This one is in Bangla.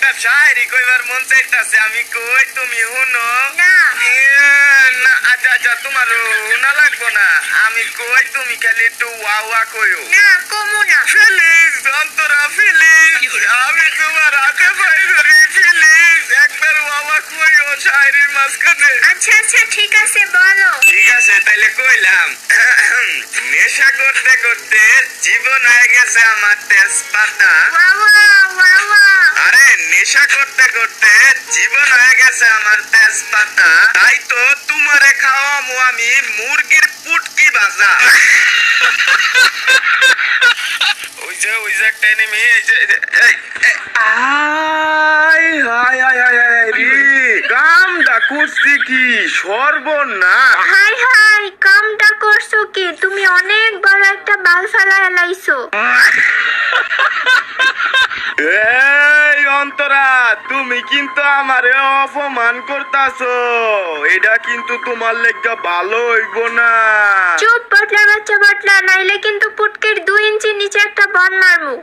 একটা শায়রি কইবার মন চাইতাছে, আমি কই তুমি হুনো না। না আচ্ছা আচ্ছা, তোমার হুনা লাগবো না, আমি কই তুমি খালি একটু ওয়া ওয়া কইও। না কমু না। ফিলিস অন্তরা ফিলিস, আমি তোমার হাতে পাই ধরি ফিলিস, একবার ওয়া ওয়া কইও শায়রির মাঝখানে। আচ্ছা আচ্ছা ঠিক আছে বলো। ঠিক আছে তাইলে কইলাম, নেশা করতে করতে জীবন হয়ে গেছে আমার তেজপাতা। ওয়াওয়া ওয়াওয়া। আরে নেশা করতে করতে জীবন হয়ে গেছে আমার তেজপাতা, তাই তো তোমারে খাওয়ামু আমি মুরগির পুটকি ভাজা। ওই যে একটা এনিমি, এই যে আয় হায় হায় হায় হায় রে, কামটা করছি কি সর্বনাশ। হাই হাই কামটা করছো কি? তুমি অনেক বড় একটা বাল ফালা এলাইছো। এই অন্তরা, তুমি কিন্তু আমারে অপমান করতাছো, এটা কিন্তু তোমার লেগা ভালো হইব না। চুপ বটলা বাচ্চা বটলা, নাইলে কিন্তু পুটকের 2 ইঞ্চি নিচে একটা বন মারমু।